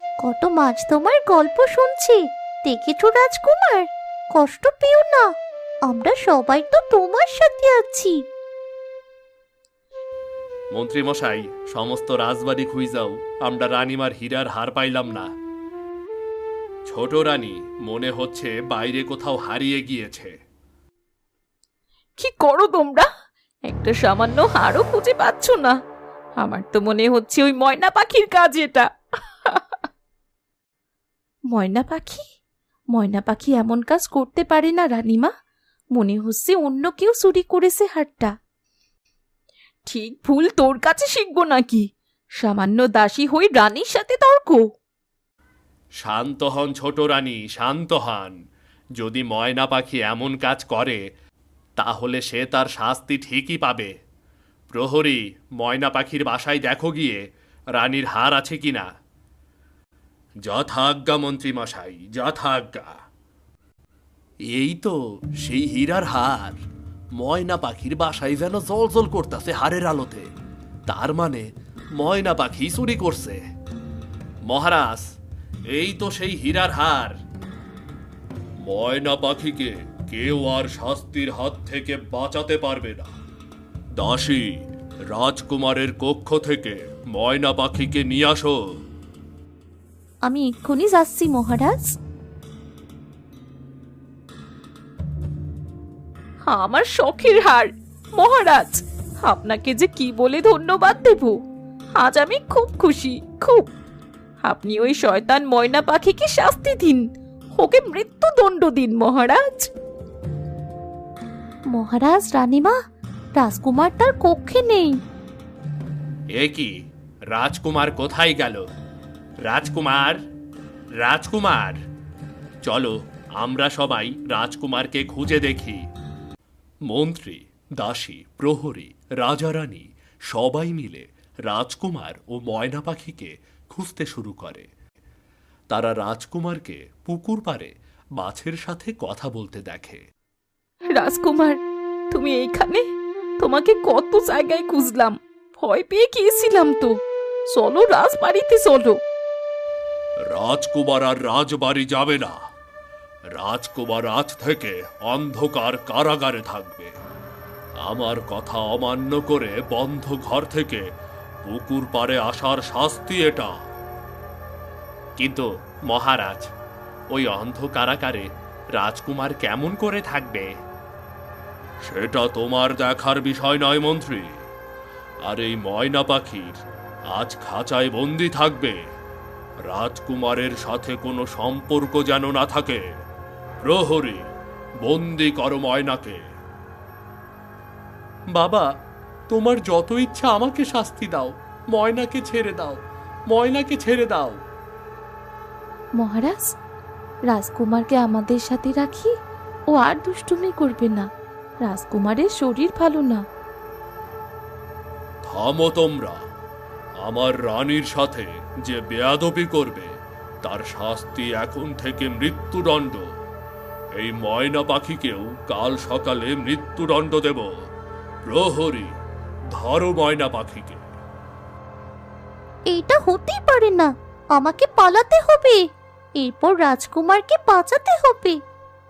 কত মাছ তোমার গল্প শুনছি, দেখেছো রাজকুমার? কষ্ট পেও না, আমরা সবাই তো তোমার সাথে আছি। মন্ত্রী মশাই, সমস্ত রাজবাড়ি খুঁজাও, আমরা রানীমার হীরার হার পাইলাম না। ছোট রানী মনে হচ্ছে বাইরে কোথাও হারিয়ে গিয়েছে। কি করো তোমরা? একটা সামান্য হাড়ও খুঁজে পাচ্ছ না? আমার তো মনে হচ্ছে ওই ময়না পাখির কাজ এটা। ময়না পাখি? ময়না পাখি এমন কাজ করতে পারে না রানীমা। মনে হচ্ছে অন্য কেউ চুরি করেছে হারটা। ঠিক ভুল তোর কাছে শিখবো নাকি? সামান্য দাসী হই রানীর সাথে তর্ক? শান্ত হন ছোট রানী, শান্ত হন। যদি ময়না পাখি এমন কাজ করে তাহলে সে তার শাস্তি ঠিকই পাবে। প্রহরী, ময়না পাখির বাসায় দেখো গিয়ে রানীর হার আছে কিনা। যথাজ্ঞা মন্ত্রী মশাই, যথাজ্ঞা। এই তো সেই হীরার হার। ময়না পাখির বাসায় যেন জলজল করতেছে হারের আলোতে। তার মানে ময়না পাখি চুরি করছে। মহারাজ, এই তো সেই হীরার হার। ময়না পাখিকে কেউ আর শাস্তির হাত থেকে বাঁচাতে পারবে না। দাসী, রাজকুমারের কক্ষ থেকে ময়না পাখিকে নিয়ে আসো। আমি এক্ষুনি যাচ্ছি মহারাজ। আমার শখের হার। মহারাজ, আপনাকে যে কি বলে ধন্যবাদ দেব। আজ আমি খুব খুশি, খুব। আপনি ওই শয়তান ময়না পাখিকে শাস্তি দিন, ওকে মৃত্যুদণ্ড দিন মহারাজ। মহারাজ, রানীমা, রাজকুমার তার কক্ষে নেই। এ কি, রাজকুমার কোথায় গেল? রাজকুমার, রাজকুমার, চলো আমরা সবাই রাজকুমারকে খুঁজে দেখি। মন্ত্রী, দাসী, প্রহরী, রাজারানী সবাই মিলে রাজকুমার ও ময়না পাখিকে খুঁজতে শুরু করে। তারা রাজকুমারকে পুকুর পাড়ে মাছের সাথে কথা বলতে দেখে। রাজকুমার, তুমি এইখানে? তোমাকে কত জায়গায় খুঁজলাম, ভয় পেয়ে গিয়েছিলাম তো। চলো রাজবাড়িতে চলো। রাজকুমার আর রাজবাড়ি যাবে না। রাজকুমার আজ থেকে অন্ধকার কারাগারে থাকবে। আমার কথা অমান্য করে বন্ধ ঘর থেকে পুকুর পাড়ে আসার শাস্তি এটা। কিন্তু মহারাজ, ওই অন্ধ কারাগারে রাজকুমার কেমন করে থাকবে? সেটা তোমার দেখার বিষয় নয় মন্ত্রী। আর এই ময়না পাখির আজ খাঁচায় বন্দি থাকবে। রাজকুমারের সাথে কোনো সম্পর্ক যেন না থাকে। প্রহরী, বন্দি করো ময়নাকে। বাবা, তোমার যত ইচ্ছা আমাকে শাস্তি দাও, ময়নাকে ছেড়ে দাও, ময়নাকে ছেড়ে দাও। মহারাজ, রাজকুমারকে আমাদের সাথে রাখি, ও আর দুষ্টুমি করবে না। রাজকুমারের শরীর ভালো না। থামো তোমরা। আমার রানীর সাথে যে বেয়াদবি করবে তার শাস্তি এখন থেকে মৃত্যুদণ্ড। এই ময়না পাখিকেও কাল সকালে মৃত্যুদণ্ড দেব। প্রহরী, ধরো ময়না পাখিকে। এইটা হতেই পারে না, আমাকে পালাতে হবে। এরপর রাজকুমারকে বাঁচাতে হবে।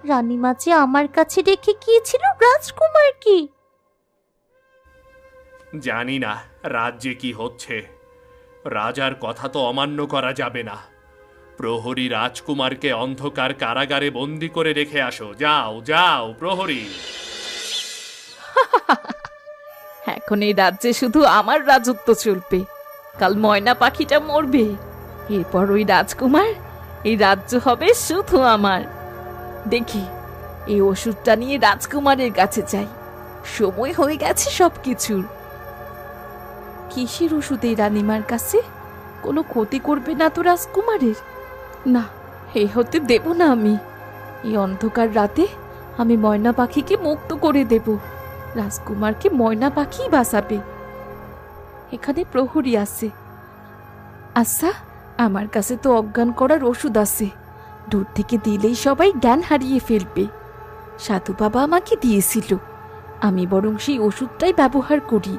রানীমা যে আমার কাছে রেখে গিয়েছিল রাজকুমারকে। জানি না রাজ্যে কি হচ্ছে। রাজার কথা তো অমান্য করা যাবে না। প্রহরী, রাজকুমারকে অন্ধকার কারাগারে বন্দি করে রেখে আসো। যাও যাও প্রহরী। এখন এই রাজ্যে শুধু আমার রাজত্ব চলবে। কাল ময়না পাখিটা মরবে, এরপর ওই রাজকুমার, এই রাজ্য হবে শুধু আমার। দেখি, এই ওষুধটা নিয়ে রাজকুমারের কাছে যাই। সময় হয়ে গেছে সবকিছুর। কিসের ওষুধ এই রানীমার কাছে? কোনো ক্ষতি করবে না তো রাজকুমারের? না, এ হতে দেব না আমি। এই অন্ধকার রাতে আমি ময়না পাখিকে মুক্ত করে দেব। রাজকুমারকে ময়না পাখিই বাঁচাবে। এখানে প্রহরী আছে। আচ্ছা, আমার কাছে তো অজ্ঞান করার ওষুধ আছে। দূর থেকে দিলেই সবাই জ্ঞান হারিয়ে ফেলবে। সাধু বাবা আমাকে দিয়েছিল, আমি বরং সেই ওষুধটাই ব্যবহার করি।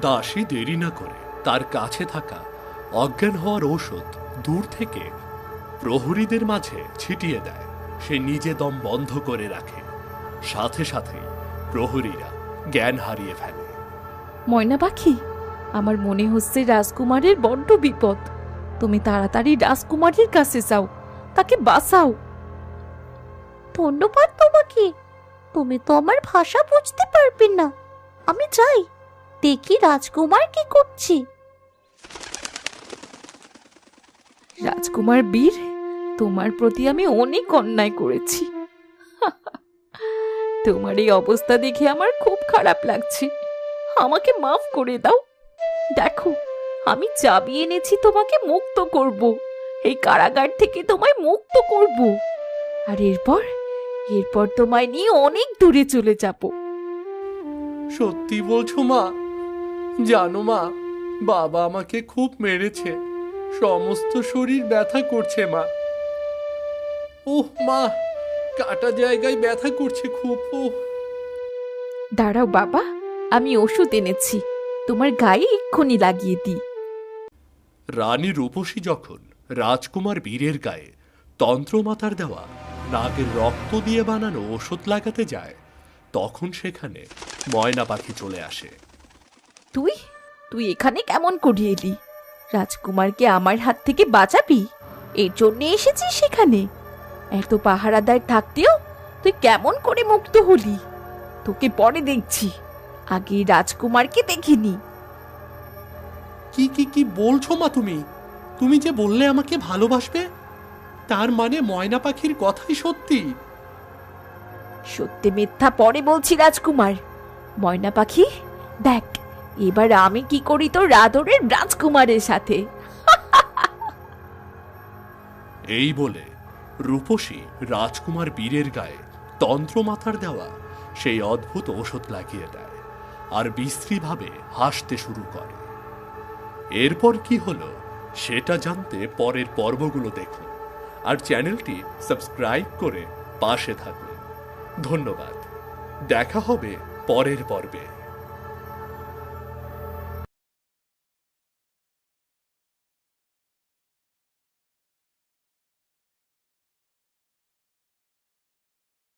দাসী দেরি না করে তার কাছে থাকা অজ্ঞান হওয়ার ঔষধ দূর থেকে প্রহরীদের মাঝে ছিটিয়ে দেয়। সে নিজে দম বন্ধ করে রাখে। সাথে সাথে প্রহরীরা জ্ঞান হারিয়ে ফেলে। ময়না পাখি, আমার মনে হচ্ছে রাজকুমারের বড্ড বিপদ। তুমি তাড়াতাড়ি রাজকুমারের কাছে যাও, তাকে বাঁচাও। ধন্যবাদ তোমাকে। তুমি তো আমার ভাষা বুঝতে পারবে না। আমি যাই, দেখি রাজকুমার কি করছি। রাজকুমার বীর, তোমার প্রতি আমি অনেক অন্যায় করেছি। তোমার এই অবস্থা দেখে আমার খুব খারাপ লাগছে। আমাকে মাফ করে দাও। দেখো, আমি চাবি এনেছি তোমাকে মুক্ত করব। এই কারাগার থেকে তোমায় মুক্ত করব। আর এরপর তোমায় নিয়ে অনেক দূরে চলে যাব। সত্যি বলছো মা? জানো মা, বাবা আমাকে খুব মেরেছে। সমস্ত শরীর ব্যথা করছে মা। ওহ মা, কাটা জায়গায় ব্যথা করছে খুব। ওহ, দাঁড়াও বাবা, আমি ওষুধ এনেছি, তোমার গায়ে এক্ষুনি লাগিয়ে দিই। রানী রূপসী যখন রাজকুমার বীরের গায়ে তন্ত্রমাতার দেওয়া নাগের রক্ত দিয়ে বানানো ওষুধ লাগাতে যায়, তখন সেখানে ময়না পাখি চলে আসে। তুই তুই এখানে কেমন করে এলি? রাজকুমারকে আমার হাত থেকে বাঁচাবি, এর জন্য এসেছিস সেখানে? এত পাহারাদার থাকতেও তুই কেমন করে মুক্ত হলি? তোকে পরে দেখছি, আগে রাজকুমারকে দেখিনি। কি কি কি বলছো মা তুমি? তুমি যে বললে আমাকে ভালোবাসবে, তার মানে ময়না পাখির কথাই সত্যি? সত্যি মিথ্যা পরে বলছি রাজকুমার। ময়না পাখি, দেখ এবার আমি কি করি তোর আদরের রাজকুমারের সাথে। এই বলে রূপসী রাজকুমার বীরের গায়ে তন্ত্রমাতার দেওয়া সেই অদ্ভুত ওষুধ লাগিয়ে দেয় আর বিশ্রীভাবে হাসতে শুরু করে। এরপর কি হলো সেটা জানতে পরের পর্বগুলো দেখুন আর চ্যানেলটি সাবস্ক্রাইব করে পাশে থাকুন। ধন্যবাদ। দেখা হবে পরের পর্বে।